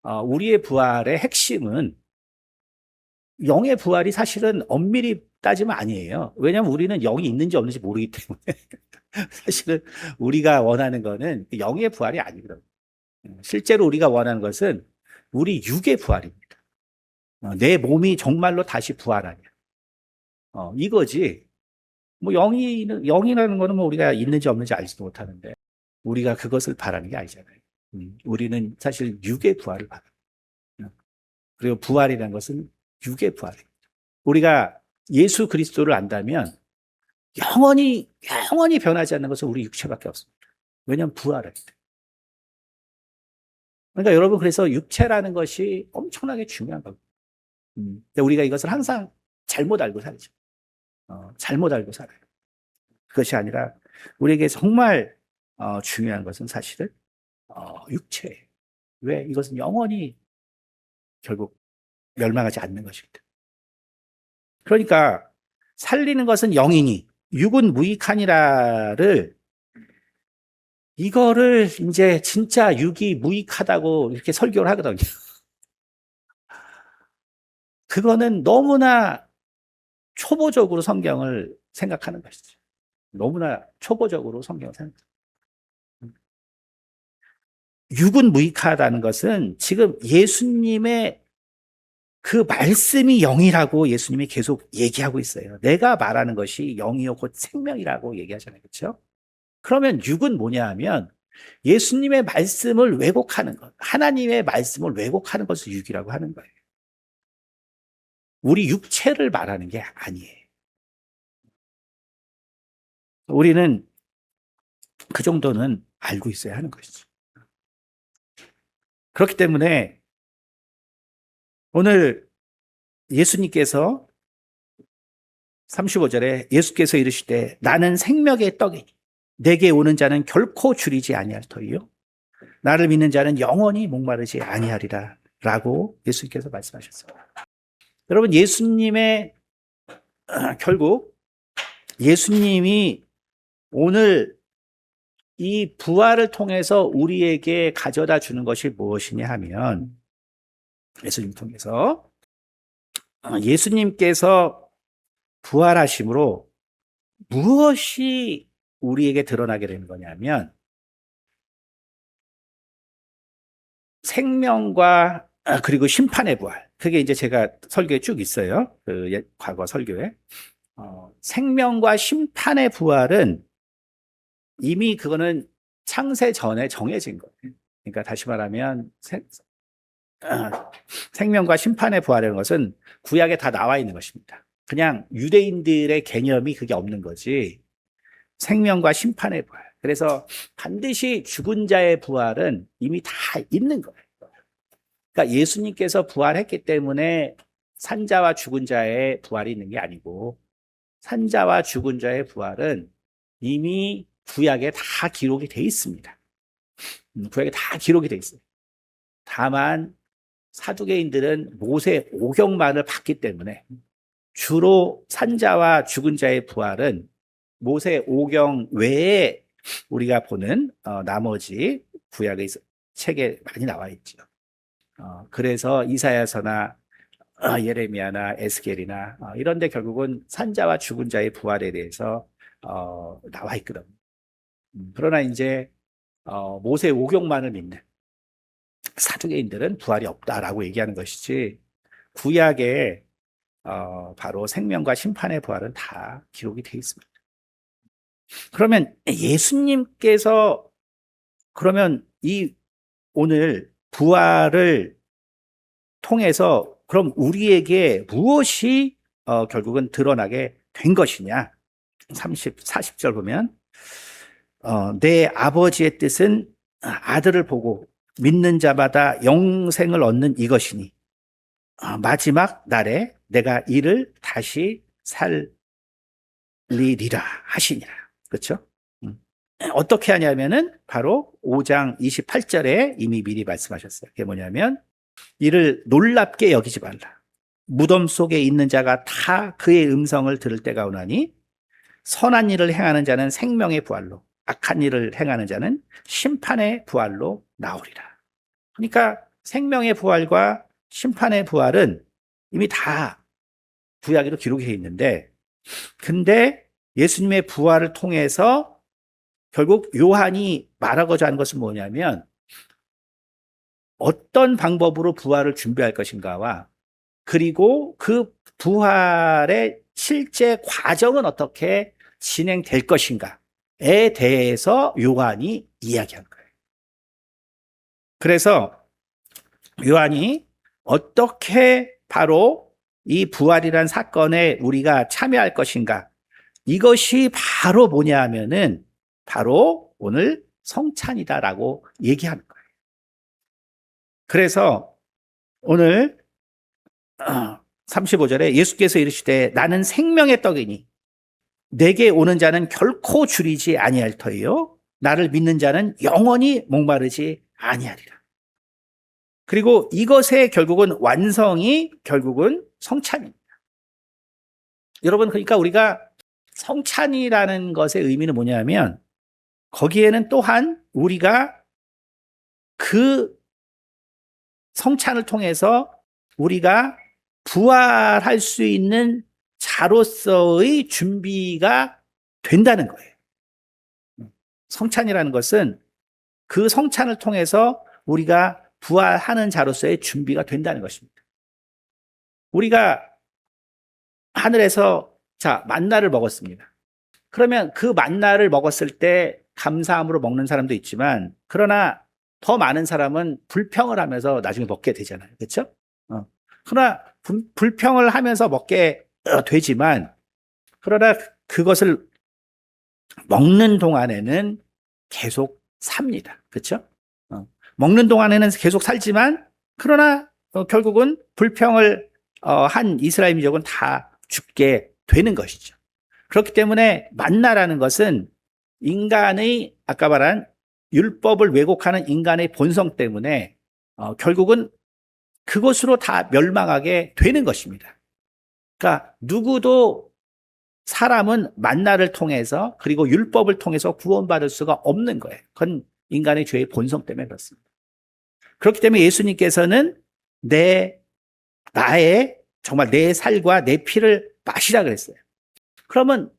우리의 부활의 핵심은 영의 부활이 사실은 엄밀히 따지면 아니에요. 왜냐하면 우리는 영이 있는지 없는지 모르기 때문에 사실은 우리가 원하는 거는 영의 부활이 아니거든요. 실제로 우리가 원하는 것은 우리 육의 부활입니다. 내 몸이 정말로 다시 부활하냐. 이거지. 뭐 영이라는 거는 뭐 우리가 있는지 없는지 알지도 못하는데 우리가 그것을 바라는 게 아니잖아요. 우리는 사실 육의 부활을 바랍니다. 그리고 부활이라는 것은 육의 부활입니다. 우리가 예수 그리스도를 안다면 영원히 변하지 않는 것은 우리 육체밖에 없습니다. 왜냐하면 부활할 때. 그러니까 여러분, 그래서 육체라는 것이 엄청나게 중요한 겁니다. 근데 우리가 이것을 항상 잘못 알고 살죠. 잘못 알고 살아요. 그것이 아니라 우리에게 정말 중요한 것은 사실은 육체예요. 왜? 이것은 영원히 결국 멸망하지 않는 것입니다. 그러니까 살리는 것은 영이니 육은 무익하니라를, 이거를 이제 진짜 육이 무익하다고 이렇게 설교를 하거든요. 그거는 너무나 초보적으로 성경을 생각하는 것이죠. 너무나 초보적으로 성경을 생각합니다. 육은 무익하다는 것은 지금 예수님의 그 말씀이 영이라고 예수님이 계속 얘기하고 있어요. 내가 말하는 것이 영이요 곧 생명이라고 얘기하잖아요. 그렇죠? 그러면 육은 뭐냐 하면 예수님의 말씀을 왜곡하는 것, 하나님의 말씀을 왜곡하는 것을 육이라고 하는 거예요. 우리 육체를 말하는 게 아니에요. 우리는 그 정도는 알고 있어야 하는 것이죠. 그렇기 때문에 오늘 예수님께서 35절에 예수께서 이르시되 나는 생명의 떡이니 내게 오는 자는 결코 줄이지 아니할 터이요 나를 믿는 자는 영원히 목마르지 아니하리라 라고 예수님께서 말씀하셨습니다. 여러분, 예수님의 결국 예수님이 오늘 이 부활을 통해서 우리에게 가져다 주는 것이 무엇이냐 하면, 예수님 통해서 예수님께서 부활하심으로 무엇이 우리에게 드러나게 되는 거냐면 생명과 그리고 심판의 부활. 그게 이제 제가 설교에 쭉 있어요. 그 과거 설교에. 생명과 심판의 부활은 이미 그거는 창세 전에 정해진 거예요. 그러니까 다시 말하면 생명과 심판의 부활이라는 것은 구약에 다 나와 있는 것입니다. 그냥 유대인들의 개념이 그게 없는 거지. 생명과 심판의 부활. 그래서 반드시 죽은 자의 부활은 이미 다 있는 거예요. 그러니까 예수님께서 부활했기 때문에 산자와 죽은 자의 부활이 있는 게 아니고 산자와 죽은 자의 부활은 이미 구약에 다 기록이 돼 있습니다. 구약에 다 기록이 돼 있어요. 다만 사두개인들은 모세 오경만을 봤기 때문에 주로 산자와 죽은 자의 부활은 모세 오경 외에 우리가 보는 나머지 구약의 책에 많이 나와 있죠. 그래서 이사야서나 예레미야나 에스겔이나 이런 데 결국은 산자와 죽은 자의 부활에 대해서 나와 있거든요. 그러나 이제 모세 오경만을 믿는 사두개인들은 부활이 없다라고 얘기하는 것이지, 구약에 바로 생명과 심판의 부활은 다 기록이 되어 있습니다. 그러면 예수님께서 그러면 이 오늘 부활을 통해서 그럼 우리에게 무엇이 결국은 드러나게 된 것이냐? 40절 보면 내 아버지의 뜻은 아들을 보고 믿는 자마다 영생을 얻는 이것이니 마지막 날에 내가 이를 다시 살리리라 하시니라. 그렇죠? 어떻게 하냐면은 바로 5장 28절에 이미 미리 말씀하셨어요. 그게 뭐냐면 이를 놀랍게 여기지 말라. 무덤 속에 있는 자가 다 그의 음성을 들을 때가 오나니 선한 일을 행하는 자는 생명의 부활로 악한 일을 행하는 자는 심판의 부활로 나오리라. 그러니까 생명의 부활과 심판의 부활은 이미 다 구약에도 기록해 있는데, 근데 예수님의 부활을 통해서 결국 요한이 말하고자 하는 것은 뭐냐면, 어떤 방법으로 부활을 준비할 것인가와, 그리고 그 부활의 실제 과정은 어떻게 진행될 것인가에 대해서 요한이 이야기한 거예요. 그래서 요한이 어떻게 바로 이 부활이란 사건에 우리가 참여할 것인가, 이것이 바로 뭐냐 하면은 바로 오늘 성찬이다라고 얘기하는 거예요. 그래서 오늘 35절에 예수께서 이르시되 나는 생명의 떡이니 내게 오는 자는 결코 줄이지 아니할 터이요 나를 믿는 자는 영원히 목마르지 아니하리라. 그리고 이것의 결국은 완성이 결국은 성찬입니다. 여러분, 그러니까 우리가 성찬이라는 것의 의미는 뭐냐면, 거기에는 또한 우리가 그 성찬을 통해서 우리가 부활할 수 있는 자로서의 준비가 된다는 거예요. 성찬이라는 것은 그 성찬을 통해서 우리가 부활하는 자로서의 준비가 된다는 것입니다. 우리가 하늘에서 만나를 먹었습니다. 그러면 그 만나를 먹었을 때 감사함으로 먹는 사람도 있지만, 그러나 더 많은 사람은 불평을 하면서 나중에 먹게 되잖아요. 그렇죠? 그러나 불평을 하면서 먹게 되지만, 그러나 그것을 먹는 동안에는 계속 삽니다. 그렇죠? 먹는 동안에는 계속 살지만, 그러나 결국은 불평을 한 이스라엘 민족은 다 죽게 되는 것이죠. 그렇기 때문에 만나라는 것은 인간의 아까 말한 율법을 왜곡하는 인간의 본성 때문에 결국은 그것으로 다 멸망하게 되는 것입니다. 그러니까 누구도 사람은 만나를 통해서 그리고 율법을 통해서 구원받을 수가 없는 거예요. 그건 인간의 죄의 본성 때문에 그렇습니다. 그렇기 때문에 예수님께서는 나의 정말 내 살과 내 피를 마시라 그랬어요. 그러면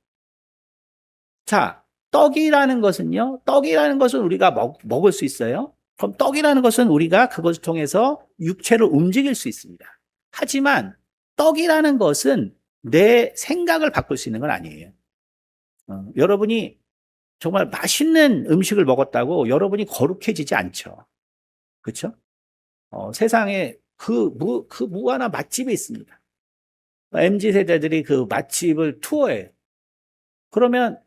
떡이라는 것은요, 떡이라는 것은 우리가 먹을 수 있어요. 그럼 떡이라는 것은 우리가 그것을 통해서 육체를 움직일 수 있습니다. 하지만 떡이라는 것은 내 생각을 바꿀 수 있는 건 아니에요. 여러분이 정말 맛있는 음식을 먹었다고 여러분이 거룩해지지 않죠. 그렇죠? 세상에 무한한 맛집이 있습니다. MZ세대들이 그 맛집을 투어해요. 그러면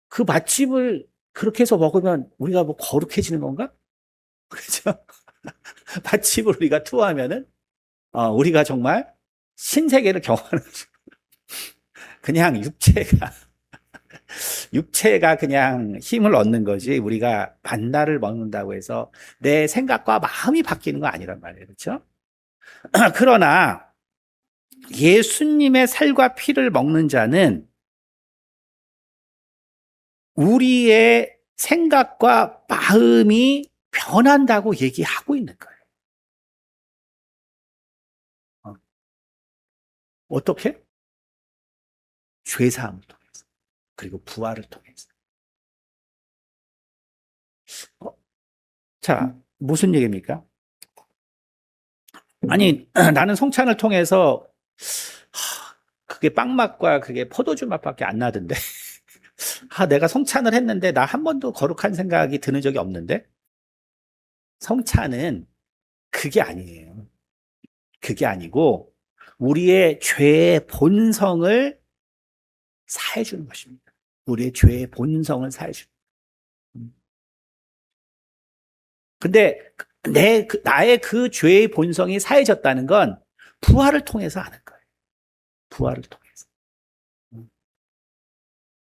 그 맛집을 그렇게 해서 먹으면 우리가 뭐 거룩해지는 건가? 그렇죠? 맛집을 우리가 투어하면은, 우리가 정말 신세계를 경험하는 거죠. 그냥 육체가 그냥 힘을 얻는 거지, 우리가 만나를 먹는다고 해서 내 생각과 마음이 바뀌는 거 아니란 말이에요. 그렇죠? 그러나 예수님의 살과 피를 먹는 자는 우리의 생각과 마음이 변한다고 얘기하고 있는 거예요. 어떻게? 죄사함을 통해서, 그리고 부활을 통해서. 무슨 얘기입니까? 아니, 나는 성찬을 통해서 그게 빵맛과 그게 포도주 맛밖에 안 나던데. 내가 성찬을 했는데 나 한 번도 거룩한 생각이 드는 적이 없는데? 성찬은 그게 아니에요. 그게 아니고 우리의 죄의 본성을 사해주는 것입니다. 우리의 죄의 본성을 사해주는 것입니다. 근데 나의 그 죄의 본성이 사해졌다는 건 부활을 통해서 아는 거예요. 부활을 통해서.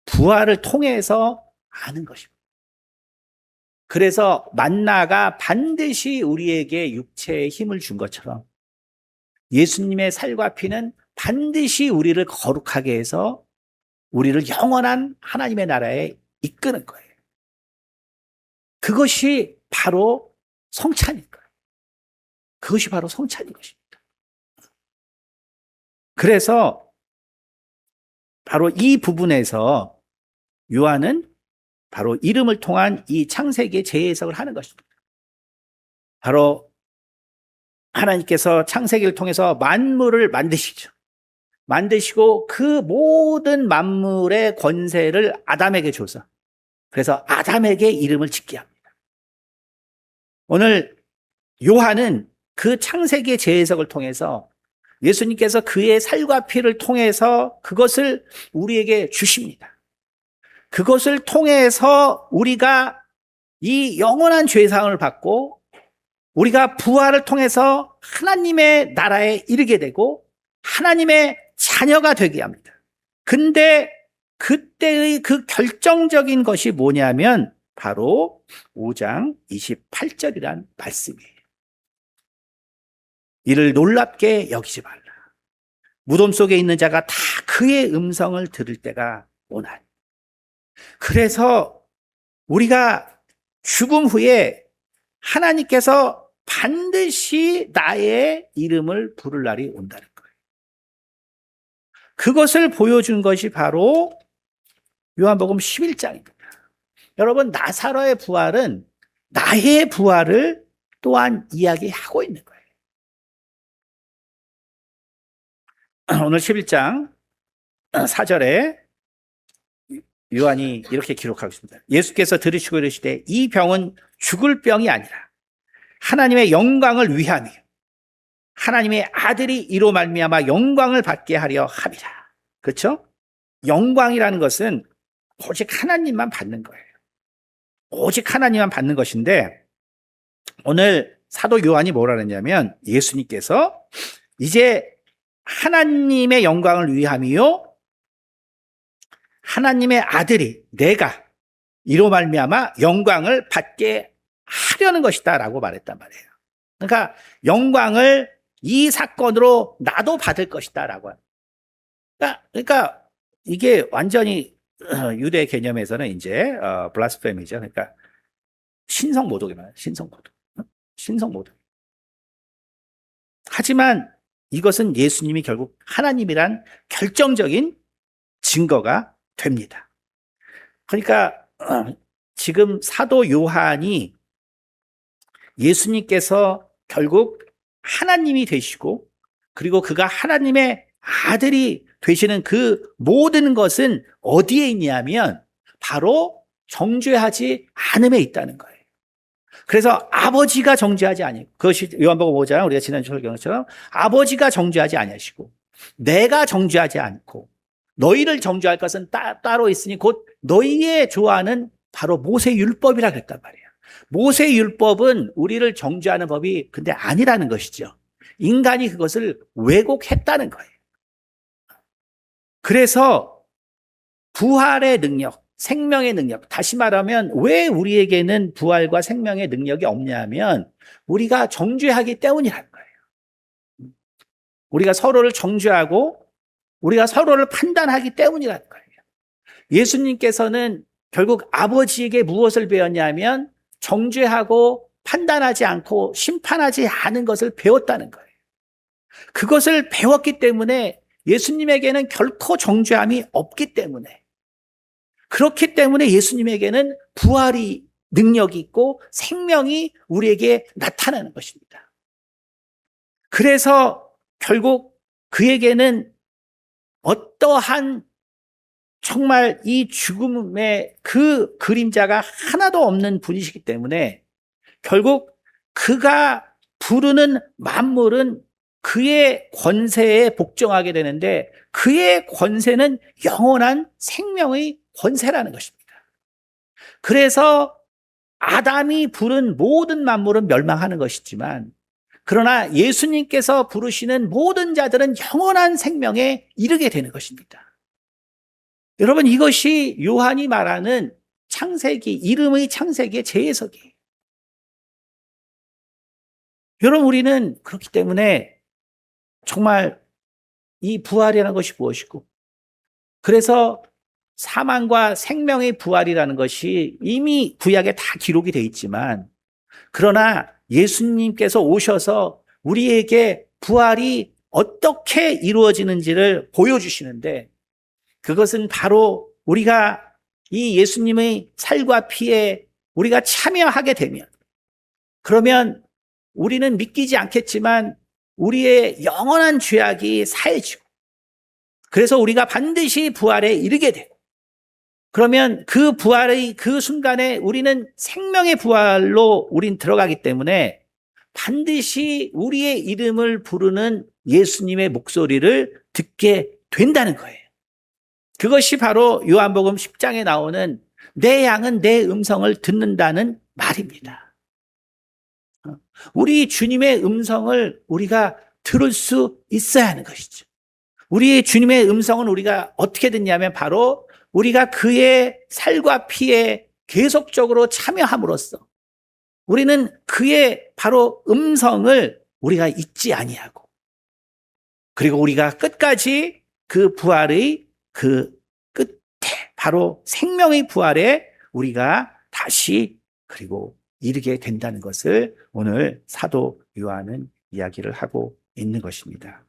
부활을 통해서 아는 것입니다. 그래서 만나가 반드시 우리에게 육체의 힘을 준 것처럼 예수님의 살과 피는 반드시 우리를 거룩하게 해서 우리를 영원한 하나님의 나라에 이끄는 거예요. 그것이 바로 성찬인 거예요. 그것이 바로 성찬인 것입니다. 그래서 바로 이 부분에서 요한은 바로 이름을 통한 이 창세기의 재해석을 하는 것입니다. 바로 하나님께서 창세기를 통해서 만물을 만드시죠. 만드시고 그 모든 만물의 권세를 아담에게 줘서, 그래서 아담에게 이름을 짓게 합니다. 오늘 요한은 그 창세기의 재해석을 통해서 예수님께서 그의 살과 피를 통해서 그것을 우리에게 주십니다. 그것을 통해서 우리가 이 영원한 죄사함을 받고 우리가 부활을 통해서 하나님의 나라에 이르게 되고 하나님의 자녀가 되게 합니다. 근데 그때의 그 결정적인 것이 뭐냐면 바로 5장 28절이란 말씀이에요. 이를 놀랍게 여기지 말라. 무덤 속에 있는 자가 다 그의 음성을 들을 때가 오나니. 그래서 우리가 죽음 후에 하나님께서 반드시 나의 이름을 부를 날이 온다는 거예요. 그것을 보여준 것이 바로 요한복음 11장입니다. 여러분, 나사로의 부활은 나의 부활을 또한 이야기하고 있는 거예요. 오늘 11장 4절에 요한이 이렇게 기록하고 있습니다. 예수께서 들으시고 이르시되 이 병은 죽을 병이 아니라 하나님의 영광을 위함이요 하나님의 아들이 이로 말미암아 영광을 받게 하려 함이라. 그렇죠? 영광이라는 것은 오직 하나님만 받는 거예요. 오직 하나님만 받는 것인데 오늘 사도 요한이 뭐라 그랬냐면 예수님께서 이제 하나님의 영광을 위함이요 하나님의 아들이 내가 이로 말미암아 영광을 받게 하려는 것이다 라고 말했단 말이에요. 그러니까 영광을 이 사건으로 나도 받을 것이다 라고. 그러니까 이게 완전히 유대 개념에서는 이제 블라스페미죠. 그러니까 신성모독이에요. 신성모독. 하지만 이것은 예수님이 결국 하나님이란 결정적인 증거가 됩니다. 그러니까 지금 사도 요한이 예수님께서 결국 하나님이 되시고 그리고 그가 하나님의 아들이 되시는 그 모든 것은 어디에 있냐면 바로 정죄하지 않음에 있다는 거예요. 그래서 아버지가 정죄하지 아니고 그것이 요한복음 5장 우리가 지난주 설교처럼 아버지가 정죄하지 아니하시고 내가 정죄하지 않고 너희를 정죄할 것은 따로 있으니 곧 너희의 좋아하는 바로 모세율법이라 그랬단 말이에요. 모세율법은 우리를 정죄하는 법이 근데 아니라는 것이죠. 인간이 그것을 왜곡했다는 거예요. 그래서 부활의 능력, 생명의 능력, 다시 말하면 왜 우리에게는 부활과 생명의 능력이 없냐면 우리가 정죄하기 때문이라는 거예요. 우리가 서로를 정죄하고 우리가 서로를 판단하기 때문이라는 거예요. 예수님께서는 결국 아버지에게 무엇을 배웠냐면 정죄하고 판단하지 않고 심판하지 않은 것을 배웠다는 거예요. 그것을 배웠기 때문에 예수님에게는 결코 정죄함이 없기 때문에 그렇기 때문에 예수님에게는 부활이 능력이 있고 생명이 우리에게 나타나는 것입니다. 그래서 결국 그에게는 어떠한 정말 이 죽음의 그 그림자가 하나도 없는 분이시기 때문에 결국 그가 부르는 만물은 그의 권세에 복종하게 되는데 그의 권세는 영원한 생명의 권세라는 것입니다. 그래서 아담이 부른 모든 만물은 멸망하는 것이지만 그러나 예수님께서 부르시는 모든 자들은 영원한 생명에 이르게 되는 것입니다. 여러분 이것이 요한이 말하는 창세기, 이름의 창세기의 재해석이에요. 여러분 우리는 그렇기 때문에 정말 이 부활이라는 것이 무엇이고 그래서 사망과 생명의 부활이라는 것이 이미 구약에 다 기록이 되어 있지만 그러나 예수님께서 오셔서 우리에게 부활이 어떻게 이루어지는지를 보여주시는데, 그것은 바로 우리가 이 예수님의 살과 피에 우리가 참여하게 되면, 그러면 우리는 믿기지 않겠지만 우리의 영원한 죄악이 사해지고, 그래서 우리가 반드시 부활에 이르게 되고, 그러면 그 부활의 그 순간에 우리는 생명의 부활로 우린 들어가기 때문에 반드시 우리의 이름을 부르는 예수님의 목소리를 듣게 된다는 거예요. 그것이 바로 요한복음 10장에 나오는 내 양은 내 음성을 듣는다는 말입니다. 우리 주님의 음성을 우리가 들을 수 있어야 하는 것이죠. 우리 주님의 음성은 우리가 어떻게 듣냐면 바로 우리가 그의 살과 피에 계속적으로 참여함으로써 우리는 그의 바로 음성을 우리가 잊지 아니하고, 그리고 우리가 끝까지 그 부활의 그 끝에 바로 생명의 부활에 우리가 다시 그리고 이르게 된다는 것을 오늘 사도 요한은 이야기를 하고 있는 것입니다.